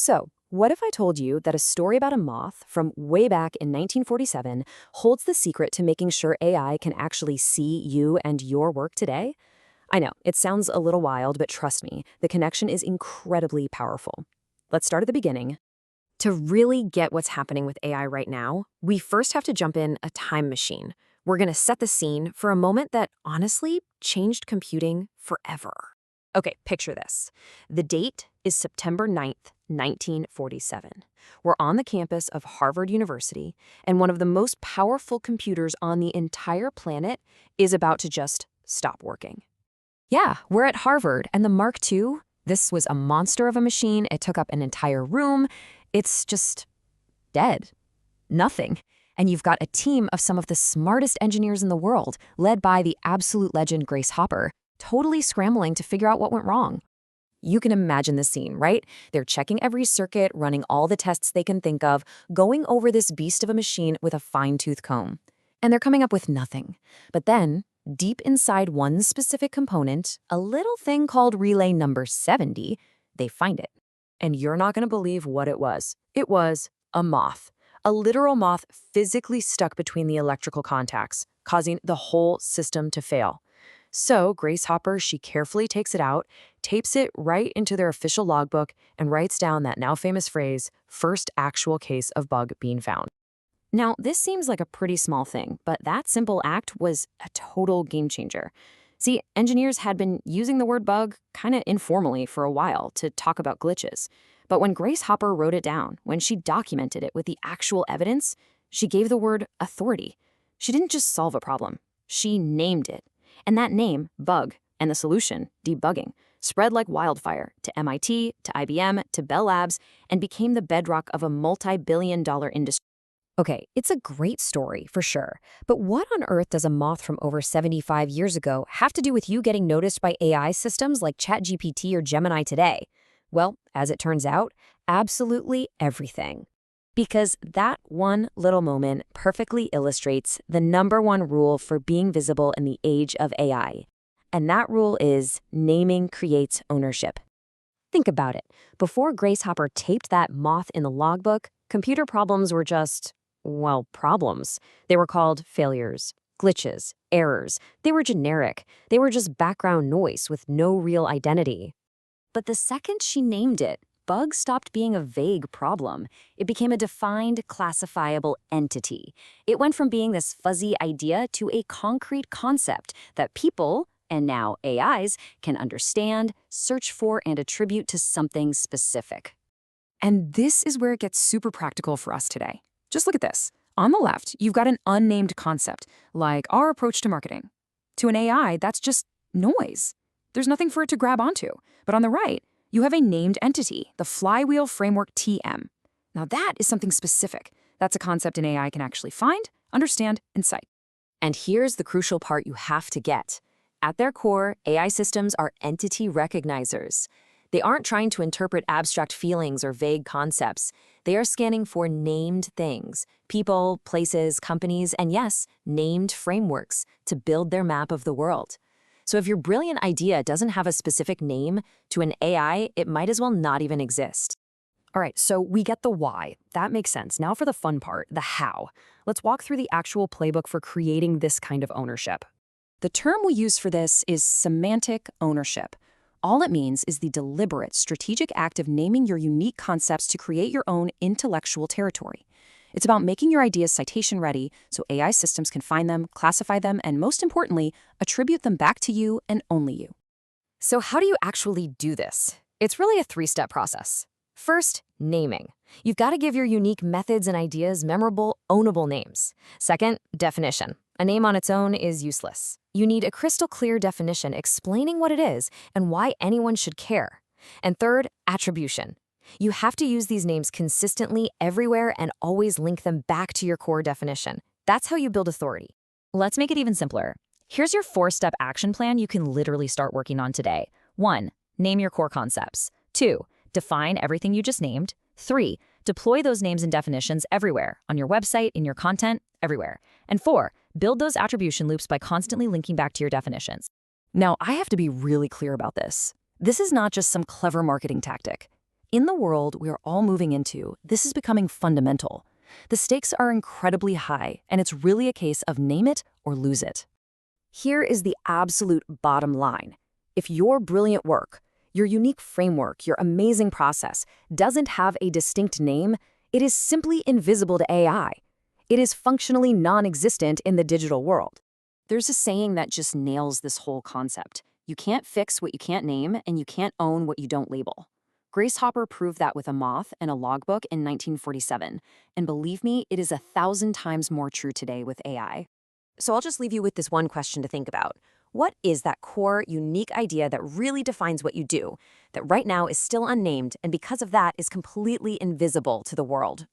So, what if I told you that a story about a moth from way back in 1947 holds the secret to making sure AI can actually see you and your work today? I know, it sounds a little wild, but trust me, the connection is incredibly powerful. Let's start at the beginning. To really get what's happening with AI right now, we first have to jump in a time machine. We're going to set the scene for a moment that honestly changed computing forever. Okay, picture this. The date is September 9th, 1947. We're on the campus of Harvard University, and one of the most powerful computers on the entire planet is about to just stop working. Yeah, we're at Harvard, and the Mark II, this was a monster of a machine. It took up an entire room. It's just dead. Nothing. And you've got a team of some of the smartest engineers in the world, led by the absolute legend Grace Hopper, totally scrambling to figure out what went wrong. You can imagine the scene, right? They're checking every circuit, running all the tests they can think of, going over this beast of a machine with a fine-tooth comb. And they're coming up with nothing. But then, deep inside one specific component, a little thing called relay number 70, they find it. And you're not going to believe what it was. It was a moth. A literal moth physically stuck between the electrical contacts, causing the whole system to fail. So Grace Hopper, she carefully takes it out, tapes it right into their official logbook, and writes down that now famous phrase, first actual case of bug being found. Now, this seems like a pretty small thing, but that simple act was a total game changer. See, engineers had been using the word bug kind of informally for a while to talk about glitches. But when Grace Hopper wrote it down, when she documented it with the actual evidence, she gave the word authority. She didn't just solve a problem, she named it. And that name, bug, and the solution, debugging, spread like wildfire to MIT, to IBM, to Bell Labs, and became the bedrock of a multi-billion-dollar industry. Okay, it's a great story, for sure. But what on earth does a moth from over 75 years ago have to do with you getting noticed by AI systems like ChatGPT or Gemini today? Well, as it turns out, absolutely everything. Because that one little moment perfectly illustrates the #1 rule for being visible in the age of AI. And that rule is naming creates ownership. Think about it. Before Grace Hopper taped that moth in the logbook, computer problems were just, well, problems. They were called failures, glitches, errors. They were generic. They were just background noise with no real identity. But the second she named it, bug stopped being a vague problem. It became a defined, classifiable entity. It went from being this fuzzy idea to a concrete concept that people, and now AIs, can understand, search for, and attribute to something specific. And this is where it gets super practical for us today. Just look at this. On the left, you've got an unnamed concept, like our approach to marketing. To an AI, that's just noise. There's nothing for it to grab onto. But on the right, you have a named entity, the flywheel framework TM. Now that is something specific. That's a concept an AI can actually find, understand, and cite. And here's the crucial part you have to get. At their core, AI systems are entity recognizers. They aren't trying to interpret abstract feelings or vague concepts. They are scanning for named things, people, places, companies, and yes, named frameworks to build their map of the world. So if your brilliant idea doesn't have a specific name, to an AI, it might as well not even exist. All right, so we get the why. That makes sense. Now for the fun part, the how. Let's walk through the actual playbook for creating this kind of ownership. The term we use for this is semantic ownership. All it means is the deliberate, strategic act of naming your unique concepts to create your own intellectual territory. It's about making your ideas citation-ready so AI systems can find them, classify them, and most importantly, attribute them back to you and only you. So how do you actually do this? It's really a 3-step process. First, naming. You've got to give your unique methods and ideas memorable, ownable names. Second, definition. A name on its own is useless. You need a crystal clear definition explaining what it is and why anyone should care. And third, attribution. You have to use these names consistently everywhere and always link them back to your core definition. That's how you build authority. Let's make it even simpler. Here's your 4-step action plan you can literally start working on today. 1. Name your core concepts. 2. Define everything you just named. 3. Deploy those names and definitions everywhere, on your website, in your content, everywhere. And 4. Build those attribution loops by constantly linking back to your definitions. Now, I have to be really clear about this. This is not just some clever marketing tactic. In the world we are all moving into, this is becoming fundamental. The stakes are incredibly high, and it's really a case of name it or lose it. Here is the absolute bottom line. If your brilliant work, your unique framework, your amazing process doesn't have a distinct name, it is simply invisible to AI. It is functionally non-existent in the digital world. There's a saying that just nails this whole concept. You can't fix what you can't name, and you can't own what you don't label. Grace Hopper proved that with a moth and a logbook in 1947, and believe me, it is 1,000 times more true today with AI. So I'll just leave you with this one question to think about. What is that core, unique idea that really defines what you do, that right now is still unnamed and because of that is completely invisible to the world?